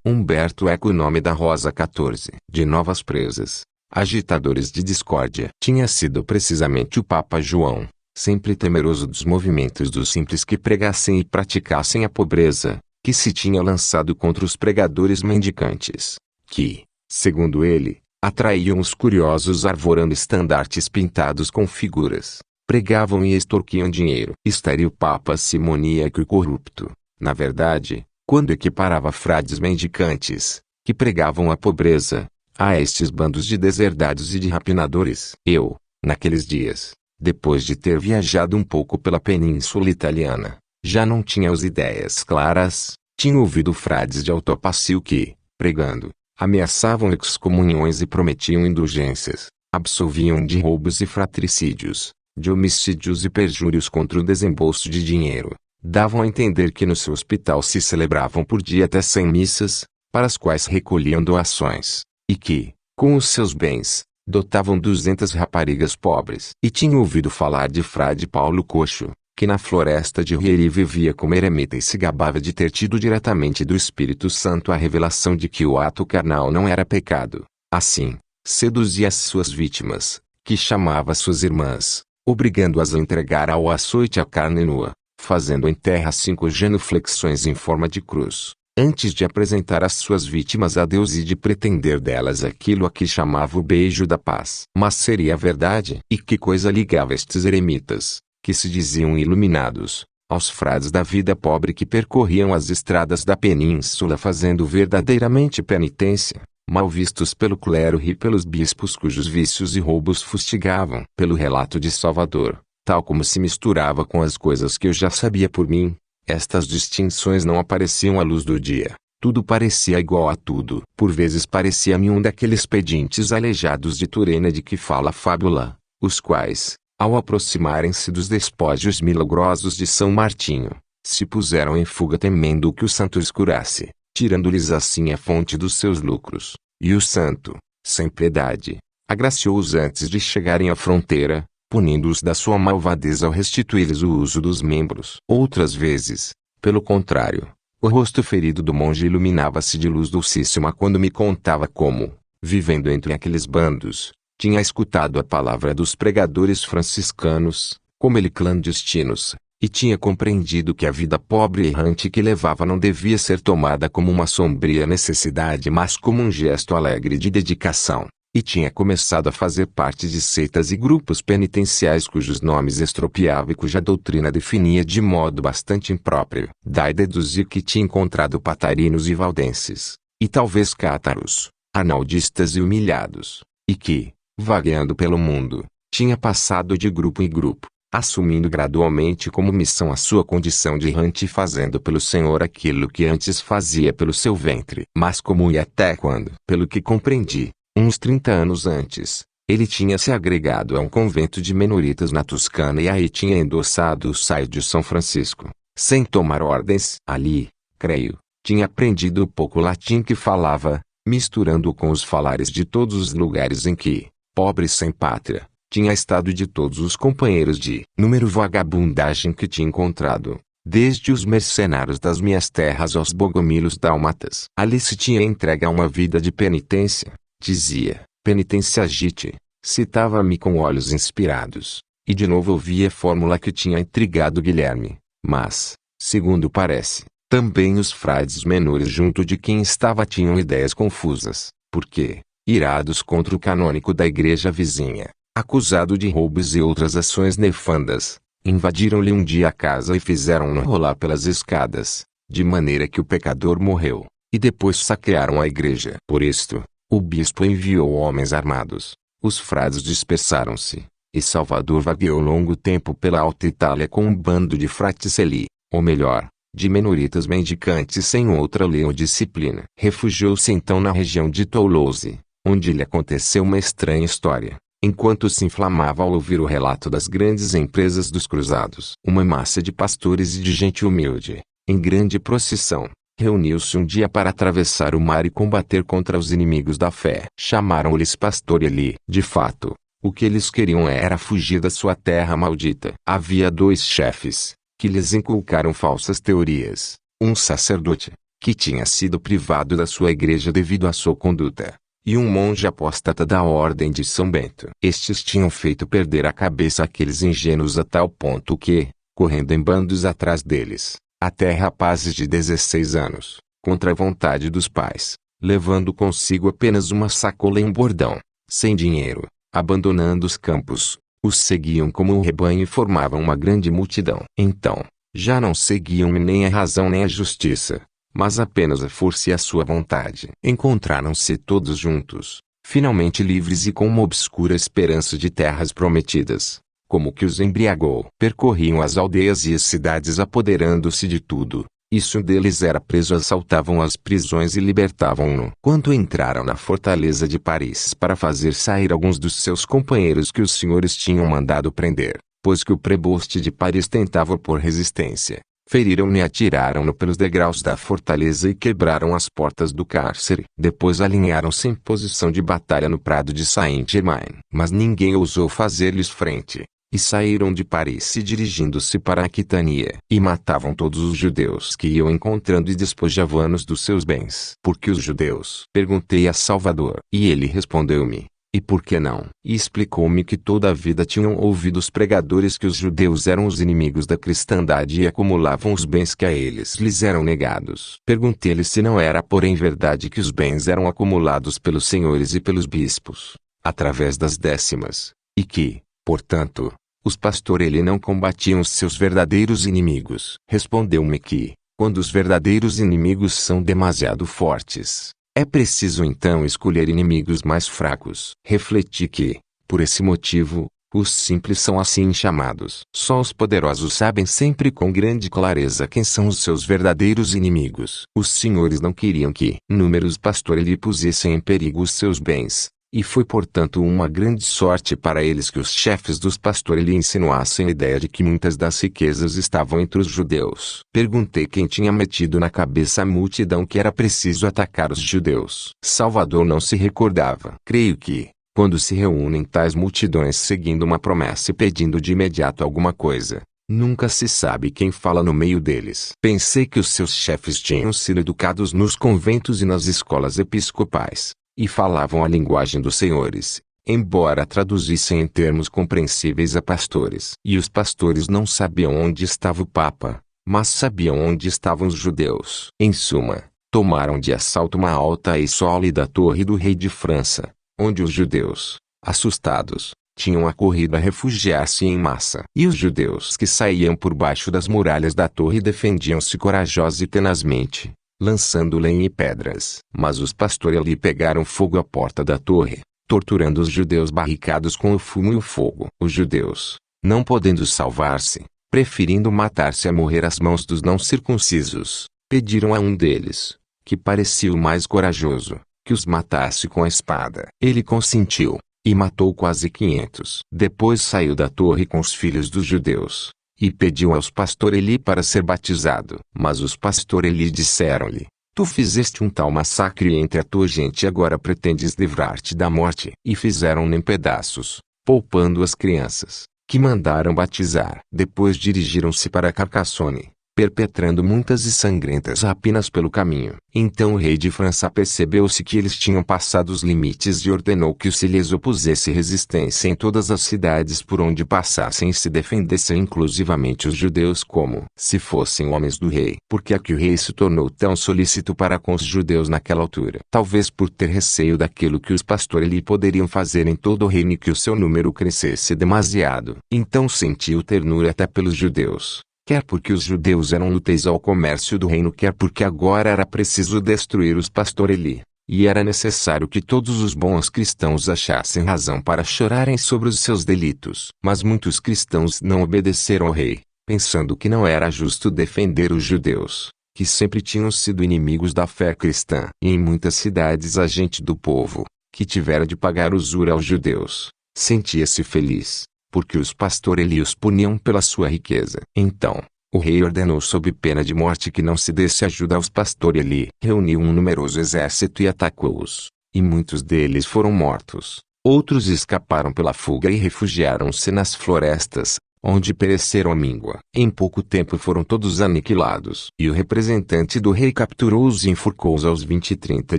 Humberto Eco, o nome da Rosa 14, de novas presas, agitadores de discórdia. Tinha sido precisamente o Papa João, sempre temeroso dos movimentos dos simples que pregassem e praticassem a pobreza, que se tinha lançado contra os pregadores mendicantes, que, segundo ele, atraíam os curiosos arvorando estandartes pintados com figuras, pregavam e extorquiam dinheiro. Estaria o Papa simoníaco e corrupto, na verdade, quando equiparava frades mendicantes, que pregavam a pobreza, a estes bandos de deserdados e de rapinadores. Eu, naqueles dias, depois de ter viajado um pouco pela península italiana, já não tinha as ideias claras. Tinha ouvido frades de autopácio que, pregando, ameaçavam excomunhões e prometiam indulgências, absolviam de roubos e fratricídios, de homicídios e perjúrios contra o desembolso de dinheiro. Davam a entender que no seu hospital se celebravam por dia até 100 missas, para as quais recolhiam doações, e que, com os seus bens, dotavam 200 raparigas pobres. E tinha ouvido falar de frade Paulo Coxo, que na floresta de Rieri vivia como eremita e se gabava de ter tido diretamente do Espírito Santo a revelação de que o ato carnal não era pecado. Assim, seduzia as suas vítimas, que chamava suas irmãs, obrigando-as a entregar ao açoite a carne nua, fazendo em terra 5 genuflexões em forma de cruz, antes de apresentar as suas vítimas a Deus e de pretender delas aquilo a que chamava o beijo da paz. Mas seria verdade? E que coisa ligava estes eremitas, que se diziam iluminados, aos frades da vida pobre que percorriam as estradas da península fazendo verdadeiramente penitência, mal vistos pelo clero e pelos bispos cujos vícios e roubos fustigavam? Pelo relato de Salvador, tal como se misturava com as coisas que eu já sabia por mim, estas distinções não apareciam à luz do dia. Tudo parecia igual a tudo. Por vezes parecia-me um daqueles pedintes aleijados de Turena de que fala a fábula, os quais, ao aproximarem-se dos despojos milagrosos de São Martinho, se puseram em fuga temendo que o santo escurasse, tirando-lhes assim a fonte dos seus lucros. E o santo, sem piedade, agraciou-os antes de chegarem à fronteira, punindo-os da sua malvadeza ao restituir-lhes o uso dos membros. Outras vezes, pelo contrário, o rosto ferido do monge iluminava-se de luz dulcíssima quando me contava como, vivendo entre aqueles bandos, tinha escutado a palavra dos pregadores franciscanos, como ele clandestinos, e tinha compreendido que a vida pobre e errante que levava não devia ser tomada como uma sombria necessidade mas como um gesto alegre de dedicação, e tinha começado a fazer parte de seitas e grupos penitenciais cujos nomes estropiava e cuja doutrina definia de modo bastante impróprio. Daí deduzi que tinha encontrado patarinos e valdenses, e talvez cátaros, arnaldistas e humilhados, e que, vagueando pelo mundo, tinha passado de grupo em grupo, assumindo gradualmente como missão a sua condição de errante e fazendo pelo Senhor aquilo que antes fazia pelo seu ventre. Mas como e até quando? Pelo que compreendi, uns 30 anos antes, ele tinha se agregado a um convento de menoritas na Toscana e aí tinha endossado o saio de São Francisco, sem tomar ordens. Ali, creio, tinha aprendido o pouco latim que falava, misturando-o com os falares de todos os lugares em que, pobre sem pátria, tinha estado e de todos os companheiros de número vagabundagem que tinha encontrado, desde os mercenários das minhas terras aos bogomilos dálmatas. Ali se tinha entregue a uma vida de penitência, dizia, penitência agite, citava-me com olhos inspirados, e de novo ouvia a fórmula que tinha intrigado Guilherme, mas, segundo parece, também os frades menores junto de quem estava tinham ideias confusas, porque, irados contra o canônico da igreja vizinha, acusado de roubos e outras ações nefandas, invadiram-lhe um dia a casa e fizeram-no rolar pelas escadas, de maneira que o pecador morreu, e depois saquearam a igreja. Por isto, o bispo enviou homens armados, os frades dispersaram-se, e Salvador vagueou longo tempo pela Alta Itália com um bando de fraticelli, ou melhor, de menoritas mendicantes sem outra lei ou disciplina. Refugiou-se então na região de Toulouse, onde lhe aconteceu uma estranha história. Enquanto se inflamava ao ouvir o relato das grandes empresas dos cruzados, uma massa de pastores e de gente humilde, em grande procissão, reuniu-se um dia para atravessar o mar e combater contra os inimigos da fé. Chamaram-lhes pastorelli. De fato, o que eles queriam era fugir da sua terra maldita. Havia 2 chefes, que lhes inculcaram falsas teorias, um sacerdote, que tinha sido privado da sua igreja devido à sua conduta, e um monge apóstata da ordem de São Bento. Estes tinham feito perder a cabeça àqueles ingênuos a tal ponto que, correndo em bandos atrás deles, até rapazes de 16 anos, contra a vontade dos pais, levando consigo apenas uma sacola e um bordão, sem dinheiro, abandonando os campos, os seguiam como um rebanho e formavam uma grande multidão. Então, já não seguiam-me nem a razão nem a justiça, mas apenas a força e a sua vontade. Encontraram-se todos juntos, finalmente livres e com uma obscura esperança de terras prometidas, como que os embriagou. Percorriam as aldeias e as cidades apoderando-se de tudo, e se um deles era preso assaltavam as prisões e libertavam-no. Quando entraram na fortaleza de Paris para fazer sair alguns dos seus companheiros que os senhores tinham mandado prender, pois que o preboste de Paris tentava opor resistência, feriram-no e atiraram-no pelos degraus da fortaleza e quebraram as portas do cárcere. Depois alinharam-se em posição de batalha no prado de Saint-Germain. Mas ninguém ousou fazer-lhes frente, e saíram de Paris e dirigindo-se para a Aquitânia. E matavam todos os judeus que iam encontrando e despojavam-nos dos seus bens. Por que os judeus? Perguntei a Salvador. E ele respondeu-me: e por que não? E explicou-me que toda a vida tinham ouvido os pregadores que os judeus eram os inimigos da cristandade e acumulavam os bens que a eles lhes eram negados. Perguntei-lhe se não era porém verdade que os bens eram acumulados pelos senhores e pelos bispos, através das décimas, e que, portanto, os pastores não combatiam os seus verdadeiros inimigos. Respondeu-me que, quando os verdadeiros inimigos são demasiado fortes, é preciso então escolher inimigos mais fracos. Refleti que, por esse motivo, os simples são assim chamados. Só os poderosos sabem sempre com grande clareza quem são os seus verdadeiros inimigos. Os senhores não queriam que inúmeros pastores lhe pusessem em perigo os seus bens, e foi portanto uma grande sorte para eles que os chefes dos pastores lhe insinuassem a ideia de que muitas das riquezas estavam entre os judeus. Perguntei quem tinha metido na cabeça a multidão que era preciso atacar os judeus. Salvador não se recordava. Creio que, quando se reúnem tais multidões seguindo uma promessa e pedindo de imediato alguma coisa, nunca se sabe quem fala no meio deles. Pensei que os seus chefes tinham sido educados nos conventos e nas escolas episcopais, e falavam a linguagem dos senhores, embora traduzissem em termos compreensíveis a pastores. E os pastores não sabiam onde estava o Papa, mas sabiam onde estavam os judeus. Em suma, tomaram de assalto uma alta e sólida torre do rei de França, onde os judeus, assustados, tinham acorrido a refugiar-se em massa. E os judeus que saíam por baixo das muralhas da torre defendiam-se corajosos e tenazmente, lançando lenha e pedras. Mas os pastores ali pegaram fogo à porta da torre, torturando os judeus barricados com o fumo e o fogo. Os judeus, não podendo salvar-se, preferindo matar-se a morrer às mãos dos não circuncisos, pediram a um deles, que parecia o mais corajoso, que os matasse com a espada. Ele consentiu, e matou quase 500. Depois saiu da torre com os filhos dos judeus, e pediu aos pastores Eli para ser batizado. Mas os pastores Eli disseram-lhe: tu fizeste um tal massacre entre a tua gente e agora pretendes livrar-te da morte. E fizeram-no em pedaços, poupando as crianças, que mandaram batizar. Depois dirigiram-se para Carcassonne, perpetrando muitas e sangrentas rapinas pelo caminho. Então o rei de França percebeu-se que eles tinham passado os limites e ordenou que se lhes opusesse resistência em todas as cidades por onde passassem e se defendessem inclusivamente os judeus como se fossem homens do rei. Por que é que o rei se tornou tão solícito para com os judeus naquela altura? Talvez por ter receio daquilo que os pastores lhe poderiam fazer em todo o reino e que o seu número crescesse demasiado. Então sentiu ternura até pelos judeus, quer porque os judeus eram úteis ao comércio do reino, quer porque agora era preciso destruir os pastores Eli, e era necessário que todos os bons cristãos achassem razão para chorarem sobre os seus delitos. Mas muitos cristãos não obedeceram ao rei, pensando que não era justo defender os judeus, que sempre tinham sido inimigos da fé cristã. E em muitas cidades a gente do povo, que tivera de pagar usura aos judeus, sentia-se feliz, porque os pastores Eli os puniam pela sua riqueza. Então, o rei ordenou sob pena de morte que não se desse ajuda aos pastores Eli. Reuniu um numeroso exército e atacou-os, e muitos deles foram mortos. Outros escaparam pela fuga e refugiaram-se nas florestas, onde pereceram à míngua. Em pouco tempo foram todos aniquilados. E o representante do rei capturou-os e enforcou-os aos 20 e 30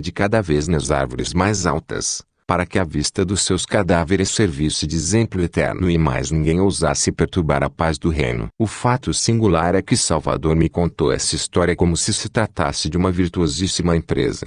de cada vez nas árvores mais altas, para que a vista dos seus cadáveres servisse de exemplo eterno e mais ninguém ousasse perturbar a paz do reino. O fato singular é que Salvador me contou essa história como se tratasse de uma virtuosíssima empresa.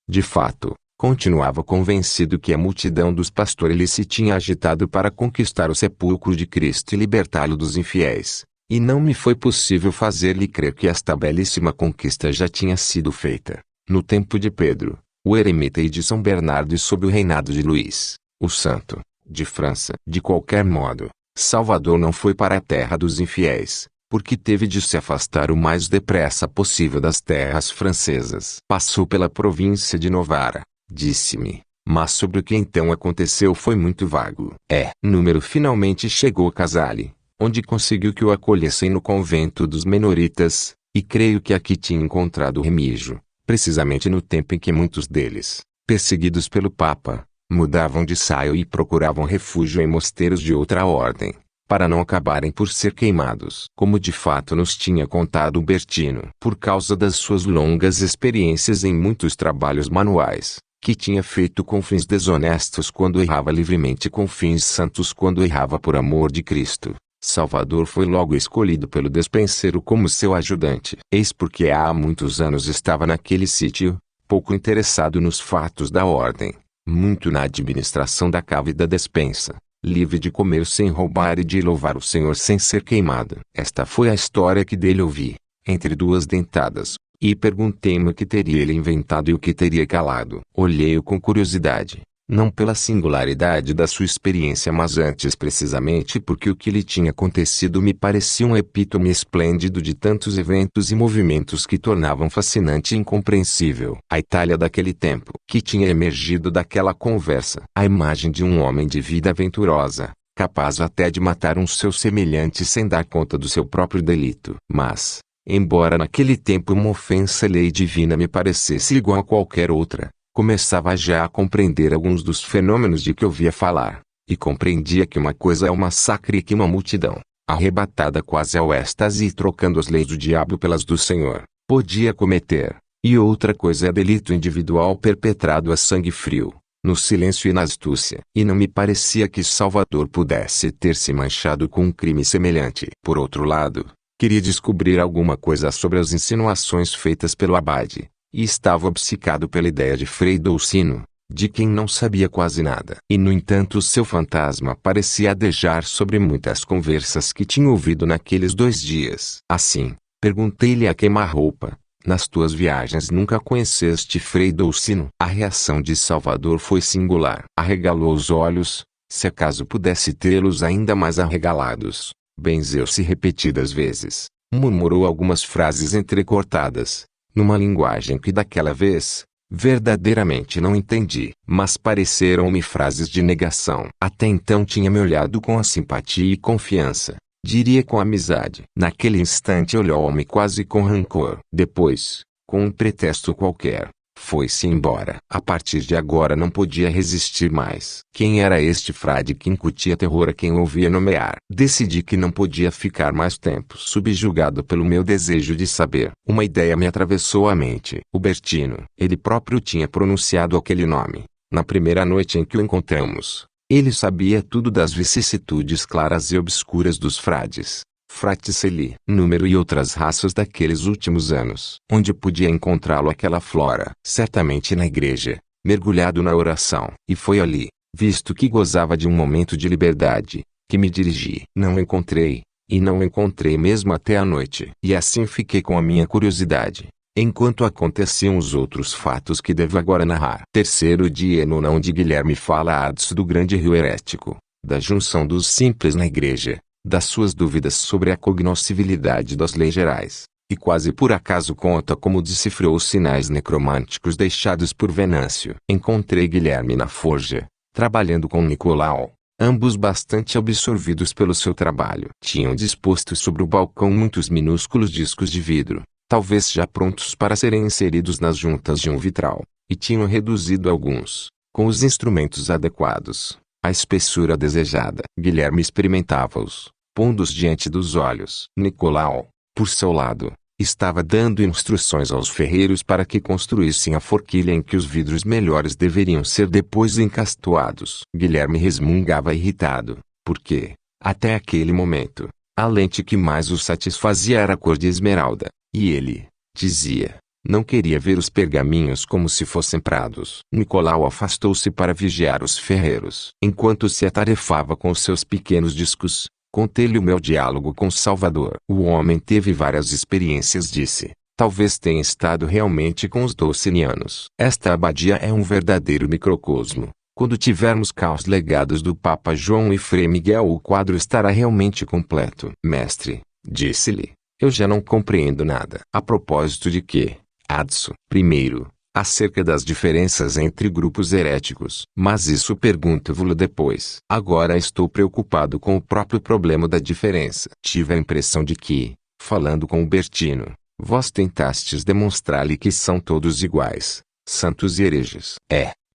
De fato, continuava convencido que a multidão dos pastores se tinha agitado para conquistar o sepulcro de Cristo e libertá-lo dos infiéis, e não me foi possível fazer-lhe crer que esta belíssima conquista já tinha sido feita, no tempo de Pedro, o eremita, e de São Bernardo, e sob o reinado de Luís, o Santo, de França. De qualquer modo, Salvador não foi para a terra dos infiéis, porque teve de se afastar o mais depressa possível das terras francesas. Passou pela província de Novara, disse-me, mas sobre o que então aconteceu foi muito vago. Número finalmente chegou a Casale, onde conseguiu que o acolhessem no convento dos menoritas, e creio que aqui tinha encontrado Remígio, precisamente no tempo em que muitos deles, perseguidos pelo Papa, mudavam de saio e procuravam refúgio em mosteiros de outra ordem, para não acabarem por ser queimados. Como de fato nos tinha contado Bertino, por causa das suas longas experiências em muitos trabalhos manuais, que tinha feito com fins desonestos quando errava livremente e com fins santos quando errava por amor de Cristo, Salvador foi logo escolhido pelo despenseiro como seu ajudante. Eis porque há muitos anos estava naquele sítio, pouco interessado nos fatos da ordem, muito na administração da cava e da despensa, livre de comer sem roubar e de louvar o Senhor sem ser queimado. Esta foi a história que dele ouvi, entre duas dentadas, e perguntei-me o que teria ele inventado e o que teria calado. Olhei-o com curiosidade, não pela singularidade da sua experiência, mas antes precisamente porque o que lhe tinha acontecido me parecia um epítome esplêndido de tantos eventos e movimentos que tornavam fascinante e incompreensível a Itália daquele tempo, que tinha emergido daquela conversa. A imagem de um homem de vida aventurosa, capaz até de matar um seu semelhante sem dar conta do seu próprio delito. Mas, embora naquele tempo uma ofensa à lei divina me parecesse igual a qualquer outra, começava já a compreender alguns dos fenômenos de que ouvia falar, e compreendia que uma coisa é o massacre e que uma multidão, arrebatada quase ao êxtase e trocando as leis do diabo pelas do Senhor, podia cometer, e outra coisa é delito individual perpetrado a sangue frio, no silêncio e na astúcia. E não me parecia que Salvador pudesse ter se manchado com um crime semelhante. Por outro lado, queria descobrir alguma coisa sobre as insinuações feitas pelo abade, e estava obcecado pela ideia de Frei Dolcino, de quem não sabia quase nada. E no entanto seu fantasma parecia adejar sobre muitas conversas que tinha ouvido naqueles 2 dias. Assim, perguntei-lhe a queima-roupa: nas tuas viagens nunca conheceste Frei Dolcino? A reação de Salvador foi singular. Arregalou os olhos, se acaso pudesse tê-los ainda mais arregalados, benzeu-se repetidas vezes, murmurou algumas frases entrecortadas, numa linguagem que daquela vez, verdadeiramente não entendi, mas pareceram-me frases de negação. Até então tinha-me olhado com a simpatia e confiança, diria com amizade. Naquele instante olhou-me quase com rancor. Depois, com um pretexto qualquer, foi-se embora. A partir de agora não podia resistir mais. Quem era este frade que incutia terror a quem ouvia nomear? Decidi que não podia ficar mais tempo subjugado pelo meu desejo de saber. Uma ideia me atravessou a mente. O Bertino. Ele próprio tinha pronunciado aquele nome, na primeira noite em que o encontramos. Ele sabia tudo das vicissitudes claras e obscuras dos frades, Fraticelli, número e outras raças daqueles últimos anos. Onde podia encontrá-lo aquela flora? Certamente na igreja, mergulhado na oração. E foi ali, visto que gozava de um momento de liberdade, que me dirigi. Não encontrei, e não encontrei mesmo até a noite. E assim fiquei com a minha curiosidade, enquanto aconteciam os outros fatos que devo agora narrar. Terceiro dia no onde Guilherme fala a do grande rio herético, da junção dos simples na igreja, das suas dúvidas sobre a cognoscibilidade das leis gerais, e quase por acaso conta como decifrou os sinais necromânticos deixados por Venâncio. Encontrei Guilherme na forja, trabalhando com Nicolau, ambos bastante absorvidos pelo seu trabalho. Tinham disposto sobre o balcão muitos minúsculos discos de vidro, talvez já prontos para serem inseridos nas juntas de um vitral, e tinham reduzido alguns, com os instrumentos adequados, a espessura desejada. Guilherme experimentava-os, pondo-os diante dos olhos. Nicolau, por seu lado, estava dando instruções aos ferreiros para que construíssem a forquilha em que os vidros melhores deveriam ser depois encastoados. Guilherme resmungava irritado, porque, até aquele momento, a lente que mais o satisfazia era a cor de esmeralda, e ele, dizia, não queria ver os pergaminhos como se fossem prados. Nicolau afastou-se para vigiar os ferreiros. Enquanto se atarefava com os seus pequenos discos, contei-lhe o meu diálogo com Salvador. O homem teve várias experiências, disse. Talvez tenha estado realmente com os Docinianos. Esta abadia é um verdadeiro microcosmo. Quando tivermos cá os legados do Papa João e Frei Miguel, o quadro estará realmente completo. Mestre, disse-lhe, eu já não compreendo nada. A propósito de quê? Adso. Primeiro, acerca das diferenças entre grupos heréticos. Mas isso pergunto-vos depois. Agora estou preocupado com o próprio problema da diferença. Tive a impressão de que, falando com o Bertino, vós tentastes demonstrar-lhe que são todos iguais, santos e hereges.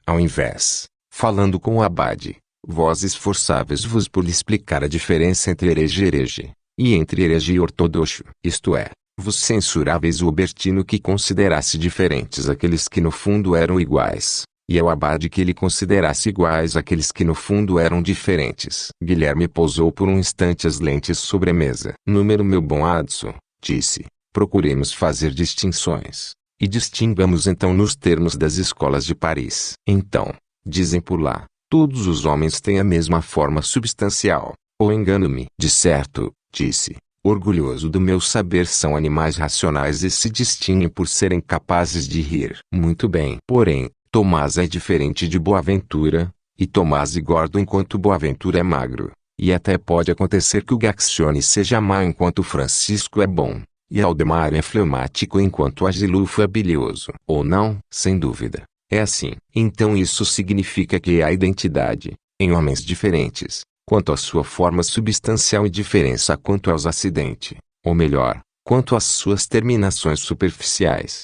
Ao invés, falando com o abade, vós esforçáveis-vos por lhe explicar a diferença entre herege e herege, e entre herege e ortodoxo. Isto é, vos censuráveis o Bertino que considerasse diferentes aqueles que no fundo eram iguais, e ao abade que ele considerasse iguais aqueles que no fundo eram diferentes. Guilherme pousou por um instante as lentes sobre a mesa. Número meu bom Adso, disse, procuremos fazer distinções, e distingamos então nos termos das escolas de Paris. Então, dizem por lá, todos os homens têm a mesma forma substancial, ou engano-me? De certo, disse, orgulhoso do meu saber, são animais racionais e se distinguem por serem capazes de rir. Muito bem. Porém, Tomás é diferente de Boaventura, e Tomás engorda enquanto Boaventura é magro, e até pode acontecer que o Gaxione seja mau enquanto Francisco é bom, e Aldemar é fleumático enquanto Agilulfo é bilioso. Ou não? Sem dúvida. É assim. Então isso significa que há identidade, em homens diferentes, quanto à sua forma substancial e diferença quanto aos acidentes, ou melhor, quanto às suas terminações superficiais.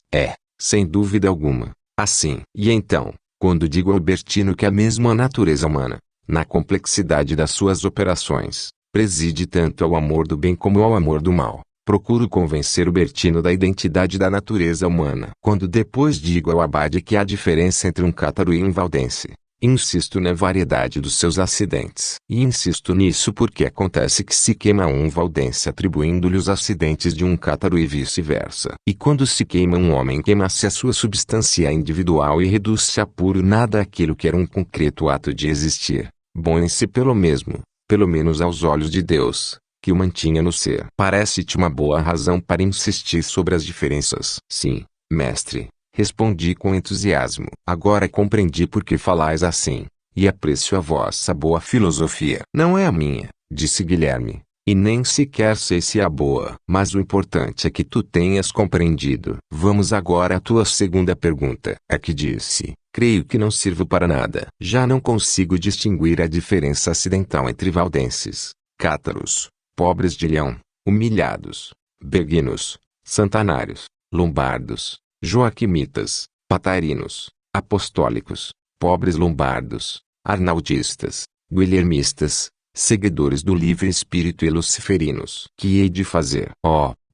Sem dúvida alguma, assim. E então, quando digo ao Bertino que a mesma natureza humana, na complexidade das suas operações, preside tanto ao amor do bem como ao amor do mal, procuro convencer o Bertino da identidade da natureza humana. Quando depois digo ao abade que há diferença entre um cátaro e um valdense, insisto na variedade dos seus acidentes. E insisto nisso porque acontece que se queima um valdense atribuindo-lhe os acidentes de um cátaro e vice-versa. E quando se queima um homem, queima-se a sua substância individual e reduz-se a puro nada aquilo que era um concreto ato de existir, bom em si pelo menos aos olhos de Deus, que o mantinha no ser. Parece-te uma boa razão para insistir sobre as diferenças? Sim, mestre, respondi com entusiasmo. Agora compreendi por que falais assim, e aprecio a vossa boa filosofia. Não é a minha, disse Guilherme, e nem sequer sei se é a boa. Mas o importante é que tu tenhas compreendido. Vamos agora à tua segunda pergunta. É que disse, creio que não sirvo para nada. Já não consigo distinguir a diferença acidental entre valdenses, cátaros, pobres de Leão, humilhados, beguinos, santanários, lombardos, joaquimitas, patarinos, apostólicos, pobres lombardos, arnaudistas, guilhermistas, seguidores do livre espírito e luciferinos. Que hei de fazer?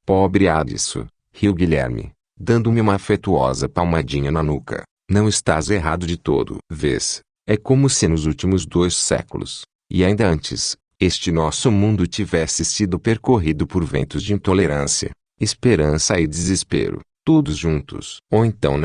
Pobre Adisso, riu Guilherme, dando-me uma afetuosa palmadinha na nuca. Não estás errado de todo. Vês, é como se nos últimos 2 séculos, e ainda antes, este nosso mundo tivesse sido percorrido por ventos de intolerância, esperança e desespero, todos juntos. Ou então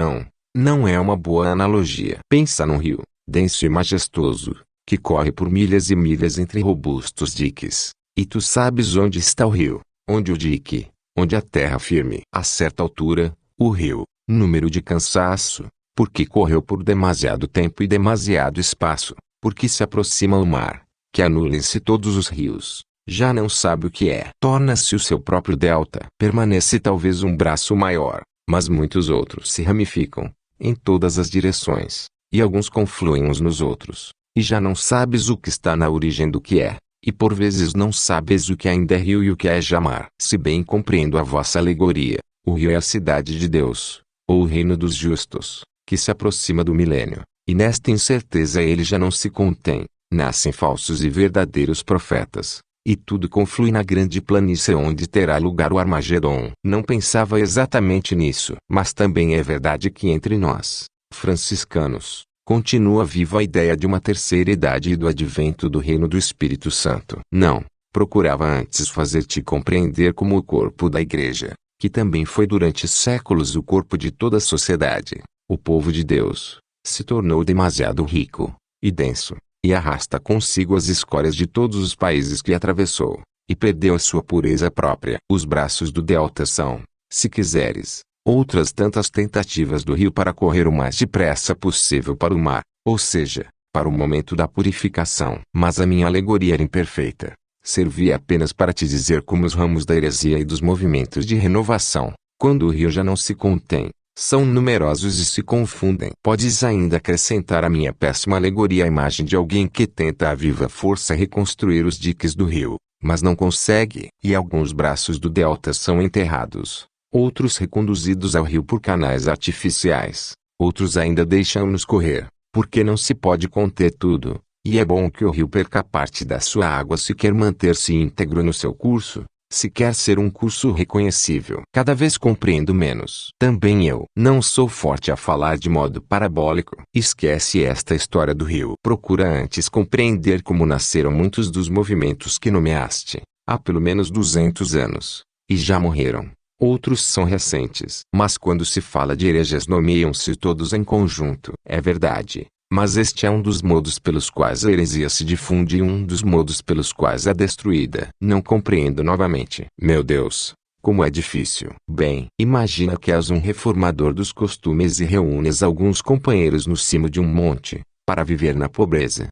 não é uma boa analogia. Pensa num rio, denso e majestoso, que corre por milhas e milhas entre robustos diques. E tu sabes onde está o rio, onde o dique, onde a terra firme. A certa altura, o rio, número de cansaço, porque correu por demasiado tempo e demasiado espaço, porque se aproxima ao mar, que anulem-se todos os rios, já não sabe o que é. Torna-se o seu próprio delta. Permanece talvez um braço maior, mas muitos outros se ramificam, em todas as direções, e alguns confluem uns nos outros, e já não sabes o que está na origem do que é, e por vezes não sabes o que ainda é rio e o que é já mar. Se bem compreendo a vossa alegoria, o rio é a cidade de Deus, ou o reino dos justos, que se aproxima do milênio, e nesta incerteza ele já não se contém. Nascem falsos e verdadeiros profetas, e tudo conflui na grande planície onde terá lugar o Armagedon. Não pensava exatamente nisso, mas também é verdade que entre nós, franciscanos, continua viva a ideia de uma terceira idade e do advento do reino do Espírito Santo. Não, procurava antes fazer-te compreender como o corpo da Igreja, que também foi durante séculos o corpo de toda a sociedade, o povo de Deus, se tornou demasiado rico e denso, e arrasta consigo as escórias de todos os países que atravessou, e perdeu a sua pureza própria. Os braços do delta são, se quiseres, outras tantas tentativas do rio para correr o mais depressa possível para o mar, ou seja, para o momento da purificação. Mas a minha alegoria era imperfeita. Servia apenas para te dizer como os ramos da heresia e dos movimentos de renovação, quando o rio já não se contém, são numerosos e se confundem. Podes ainda acrescentar à minha péssima alegoria a imagem de alguém que tenta a viva força reconstruir os diques do rio, mas não consegue. E alguns braços do delta são enterrados, outros reconduzidos ao rio por canais artificiais, outros ainda deixam-nos correr, porque não se pode conter tudo, e é bom que o rio perca parte da sua água se quer manter-se íntegro no seu curso. Se quer ser um curso reconhecível. Cada vez compreendo menos. Também eu não sou forte a falar de modo parabólico. Esquece esta história do rio. Procura antes compreender como nasceram muitos dos movimentos que nomeaste, há pelo menos 200 anos, e já morreram. Outros são recentes. Mas quando se fala de hereges nomeiam-se todos em conjunto. É verdade. Mas este é um dos modos pelos quais a heresia se difunde e um dos modos pelos quais é destruída. Não compreendo novamente. Meu Deus, como é difícil. Bem, imagina que és um reformador dos costumes e reúnes alguns companheiros no cimo de um monte, para viver na pobreza.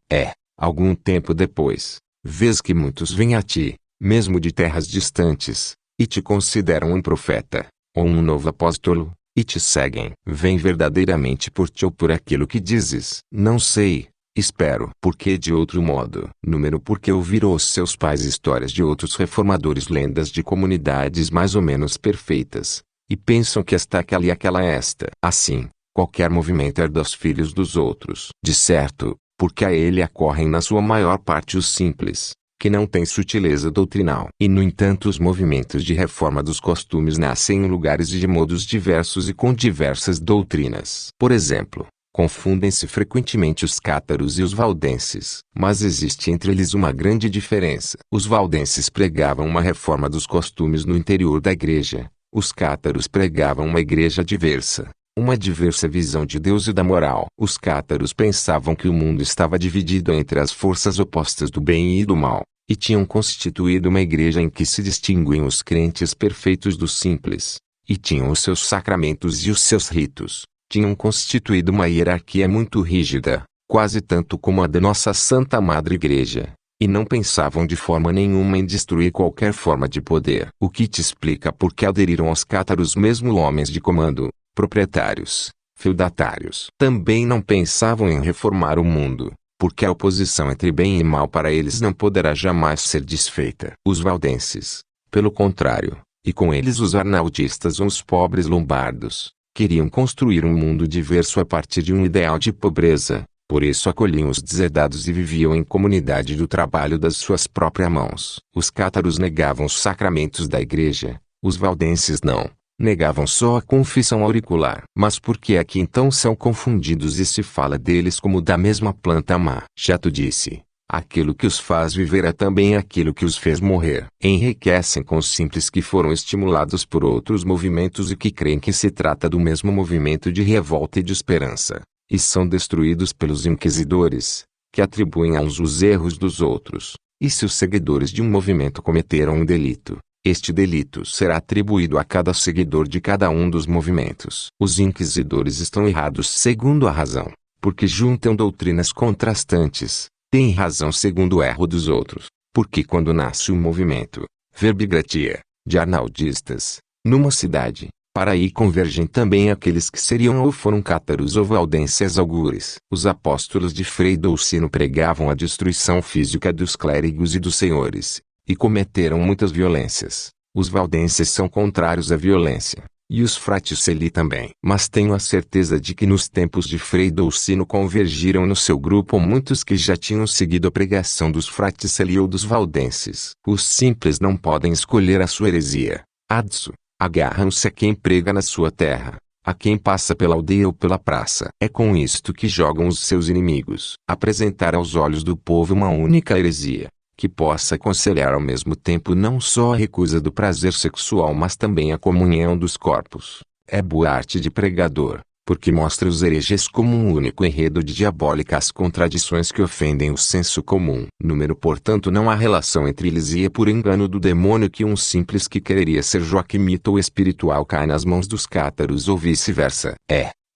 Algum tempo depois, vês que muitos vêm a ti, mesmo de terras distantes, e te consideram um profeta, ou um novo apóstolo, e te seguem. Vêm verdadeiramente por ti ou por aquilo que dizes. Não sei, espero. Porque de outro modo. Número porque ouviram os seus pais histórias de outros reformadores, lendas de comunidades mais ou menos perfeitas, e pensam que esta aquela e aquela esta. Assim, qualquer movimento é dos filhos dos outros. De certo, porque a ele acorrem na sua maior parte os simples, que não têm sutileza doutrinal. E no entanto os movimentos de reforma dos costumes nascem em lugares e de modos diversos e com diversas doutrinas. Por exemplo, confundem-se frequentemente os cátaros e os valdenses. Mas existe entre eles uma grande diferença. Os valdenses pregavam uma reforma dos costumes no interior da igreja. Os cátaros pregavam uma igreja diversa, uma diversa visão de Deus e da moral. Os cátaros pensavam que o mundo estava dividido entre as forças opostas do bem e do mal, e tinham constituído uma igreja em que se distinguem os crentes perfeitos dos simples, e tinham os seus sacramentos e os seus ritos. Tinham constituído uma hierarquia muito rígida, quase tanto como a da nossa Santa Madre Igreja, e não pensavam de forma nenhuma em destruir qualquer forma de poder. O que te explica por que aderiram aos cátaros mesmo homens de comando, proprietários, feudatários. Também não pensavam em reformar o mundo, porque a oposição entre bem e mal para eles não poderá jamais ser desfeita. Os valdenses, pelo contrário, e com eles os arnaudistas ou os pobres lombardos, queriam construir um mundo diverso a partir de um ideal de pobreza. Por isso acolhiam os deserdados e viviam em comunidade do trabalho das suas próprias mãos. Os cátaros negavam os sacramentos da igreja, os valdenses não. Negavam só a confissão auricular. Mas por que é que então são confundidos e se fala deles como da mesma planta má? Chato disse, aquilo que os faz viver é também aquilo que os fez morrer. Enriquecem com os simples que foram estimulados por outros movimentos e que creem que se trata do mesmo movimento de revolta e de esperança. E são destruídos pelos inquisidores, que atribuem a uns os erros dos outros. E se os seguidores de um movimento cometeram um delito, este delito será atribuído a cada seguidor de cada um dos movimentos. Os inquisidores estão errados segundo a razão, porque juntam doutrinas contrastantes. Têm razão segundo o erro dos outros, porque quando nasce um movimento, verbigratia, de arnaudistas, numa cidade, para aí convergem também aqueles que seriam ou foram cátaros ou valdenses augures. Os apóstolos de Frei Dolcino pregavam a destruição física dos clérigos e dos senhores, e cometeram muitas violências. Os valdenses são contrários à violência, e os Fraticelli também. Mas tenho a certeza de que nos tempos de Frei Dolcino convergiram no seu grupo muitos que já tinham seguido a pregação dos Fraticelli ou dos valdenses. Os simples não podem escolher a sua heresia. Adso, agarram-se a quem prega na sua terra, a quem passa pela aldeia ou pela praça. É com isto que jogam os seus inimigos. Apresentar aos olhos do povo uma única heresia, que possa aconselhar ao mesmo tempo não só a recusa do prazer sexual mas também a comunhão dos corpos. É boa arte de pregador, porque mostra os hereges como um único enredo de diabólicas contradições que ofendem o senso comum. Portanto, não há relação entre eles e é por engano do demônio que um simples que quereria ser joaquimita ou espiritual cai nas mãos dos cátaros ou vice-versa.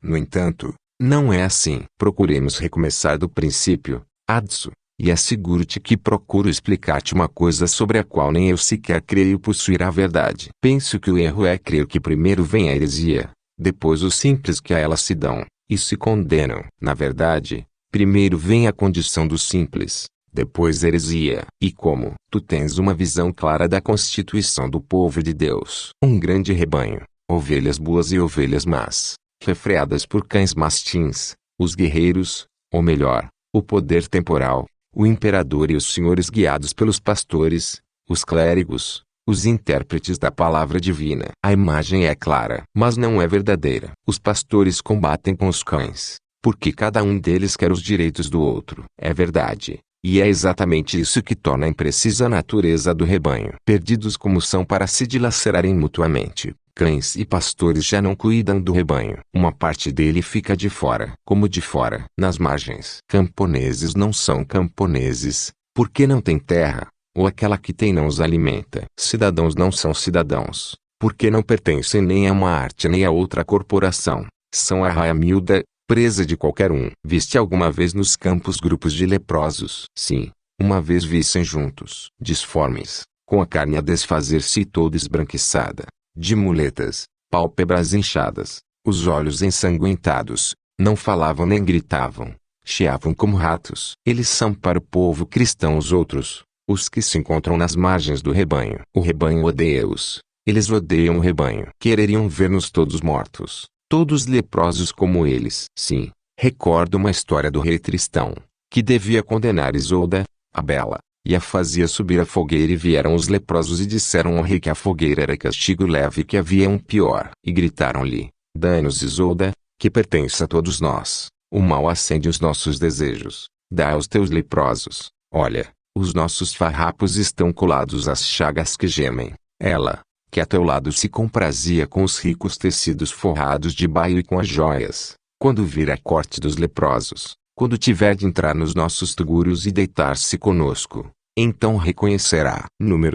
No entanto, não é assim. Procuremos recomeçar do princípio, Adso. E asseguro-te que procuro explicar-te uma coisa sobre a qual nem eu sequer creio possuir a verdade. Penso que o erro é crer que primeiro vem a heresia, depois os simples que a ela se dão, e se condenam. Na verdade, primeiro vem a condição dos simples, depois a heresia. E como tu tens uma visão clara da constituição do povo de Deus, um grande rebanho, ovelhas boas e ovelhas más, refreadas por cães mastins, os guerreiros, ou melhor, o poder temporal, o imperador e os senhores guiados pelos pastores, os clérigos, os intérpretes da palavra divina. A imagem é clara, mas não é verdadeira. Os pastores combatem com os cães, porque cada um deles quer os direitos do outro. É verdade, e é exatamente isso que torna imprecisa a natureza do rebanho. Perdidos como são para se dilacerarem mutuamente, cães e pastores já não cuidam do rebanho. Uma parte dele fica de fora. Como de fora? Nas margens. Camponeses não são camponeses, porque não têm terra, ou aquela que tem não os alimenta. Cidadãos não são cidadãos, porque não pertencem nem a uma arte nem a outra corporação. São a raia miúda, presa de qualquer um. Viste alguma vez nos campos grupos de leprosos? Sim, uma vez vissem juntos. Disformes, com a carne a desfazer-se e toda esbranquiçada, de muletas, pálpebras inchadas, os olhos ensanguentados, não falavam nem gritavam, chiavam como ratos. Eles são para o povo cristão os outros, os que se encontram nas margens do rebanho. O rebanho odeia-os, eles odeiam o rebanho. Quereriam ver-nos todos mortos, todos leprosos como eles. Sim, recordo uma história do rei Tristão, que devia condenar Isolda, a bela, e a fazia subir à fogueira e vieram os leprosos e disseram ao rei que a fogueira era castigo leve e que havia um pior. E gritaram-lhe, dá-nos Isolda, que pertence a todos nós, o mal acende os nossos desejos, dá aos teus leprosos, olha, os nossos farrapos estão colados às chagas que gemem. Ela, que a teu lado se comprazia com os ricos tecidos forrados de baio e com as joias, quando vir a corte dos leprosos, quando tiver de entrar nos nossos tugúrios e deitar-se conosco, então reconhecerá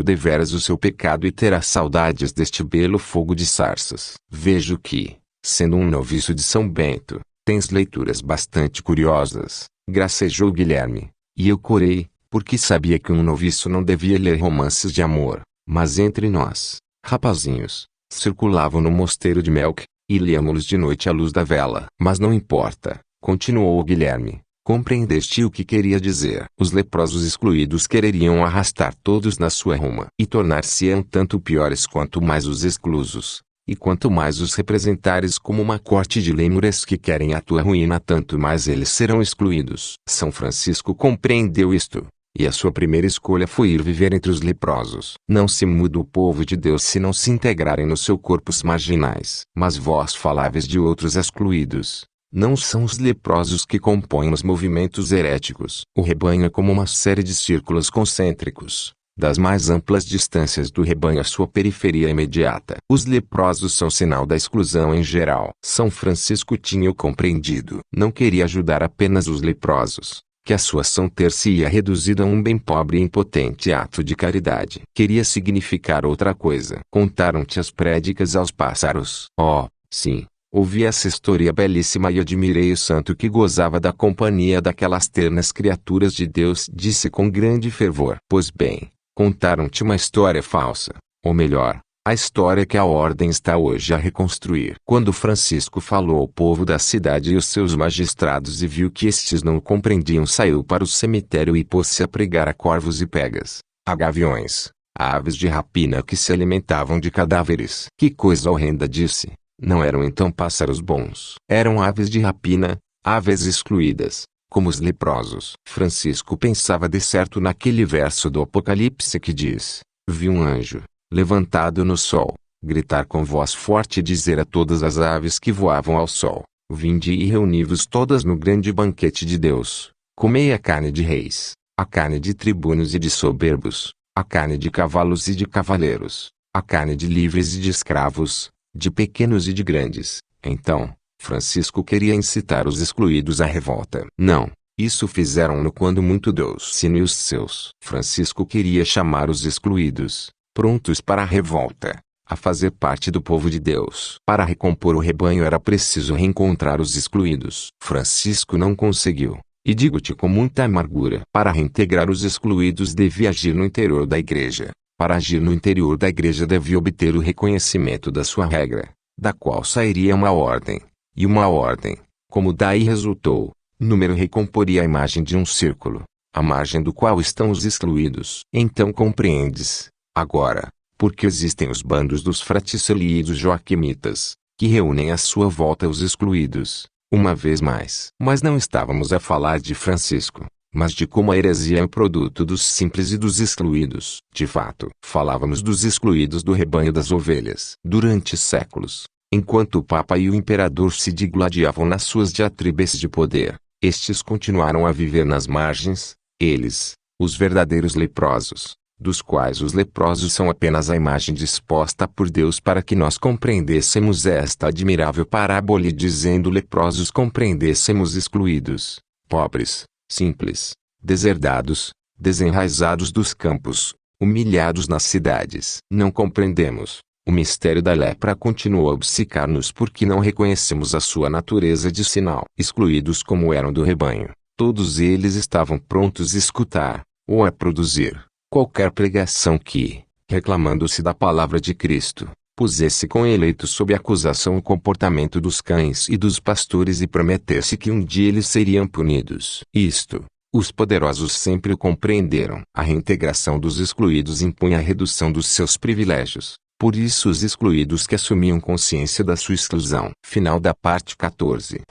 deveras o seu pecado e terá saudades deste belo fogo de sarças. Vejo que, sendo um noviço de São Bento, tens leituras bastante curiosas, gracejou Guilherme, e eu corei, porque sabia que um noviço não devia ler romances de amor, mas entre nós, rapazinhos, circulavam no mosteiro de Melk, e líamos-los de noite à luz da vela. Mas não importa, continuou o Guilherme, compreendeste o que queria dizer. Os leprosos excluídos quereriam arrastar todos na sua ruma e tornar-se-ão tanto piores quanto mais os exclusos, e quanto mais os representares como uma corte de lêmures que querem a tua ruína, tanto mais eles serão excluídos. São Francisco compreendeu isto, e a sua primeira escolha foi ir viver entre os leprosos. Não se muda o povo de Deus se não se integrarem nos seus corpos marginais. Mas vós faláveis de outros excluídos. Não são os leprosos que compõem os movimentos heréticos. O rebanho é como uma série de círculos concêntricos, das mais amplas distâncias do rebanho à sua periferia imediata. Os leprosos são sinal da exclusão em geral. São Francisco tinha o compreendido. Não queria ajudar apenas os leprosos, que a sua ação ter-se-ia reduzida a um bem pobre e impotente ato de caridade. Queria significar outra coisa. Contaram-te as prédicas aos pássaros. Oh, sim, ouvi essa história belíssima e admirei o santo que gozava da companhia daquelas ternas criaturas de Deus, disse com grande fervor. Pois bem, contaram-te uma história falsa, ou melhor, a história que a ordem está hoje a reconstruir. Quando Francisco falou ao povo da cidade e aos seus magistrados e viu que estes não o compreendiam, saiu para o cemitério e pôs-se a pregar a corvos e pegas, a gaviões, Aves de rapina que se alimentavam de cadáveres. Que coisa horrenda, disse. Não eram então pássaros bons. Eram aves de rapina, aves excluídas, como os leprosos. Francisco pensava de certo naquele verso do Apocalipse que diz: vi um anjo, levantado no sol, gritar com voz forte e dizer a todas as aves que voavam ao sol: vinde e reuni-vos todas no grande banquete de Deus. Comei a carne de reis, a carne de tribunos e de soberbos, a carne de cavalos e de cavaleiros, a carne de livres e de escravos, de pequenos e de grandes. Então, Francisco queria incitar os excluídos à revolta. Não, isso fizeram-no quando muito Dulcinea e os seus. Francisco queria chamar os excluídos, prontos para a revolta, a fazer parte do povo de Deus. Para recompor o rebanho era preciso reencontrar os excluídos. Francisco não conseguiu, e digo-te com muita amargura. Para reintegrar os excluídos devia agir no interior da igreja. Para agir no interior da igreja devia obter o reconhecimento da sua regra, da qual sairia uma ordem. E uma ordem, como daí resultou, número recomporia a imagem de um círculo, à margem do qual estão os excluídos. Então compreendes, agora, porque existem os bandos dos Fraticeli e dos Joaquimitas, que reúnem à sua volta os excluídos, uma vez mais. Mas não estávamos a falar de Francisco, mas de como a heresia é o produto dos simples e dos excluídos. De fato, falávamos dos excluídos do rebanho das ovelhas. Durante séculos, enquanto o Papa e o Imperador se digladiavam nas suas diatribes de poder, estes continuaram a viver nas margens, eles, os verdadeiros leprosos, dos quais os leprosos são apenas a imagem disposta por Deus para que nós compreendêssemos esta admirável parábola, dizendo leprosos compreendêssemos excluídos, pobres, simples, deserdados, desenraizados dos campos, humilhados nas cidades. Não compreendemos. O mistério da lepra continua a obcecar-nos porque não reconhecemos a sua natureza de sinal. Excluídos como eram do rebanho, todos eles estavam prontos a escutar, ou a produzir, qualquer pregação que, reclamando-se da palavra de Cristo, pusesse com eleitos sob acusação o comportamento dos cães e dos pastores e prometesse que um dia eles seriam punidos. Isto, os poderosos sempre o compreenderam. A reintegração dos excluídos impunha a redução dos seus privilégios. Por isso os excluídos que assumiam consciência da sua exclusão. Final da parte 14.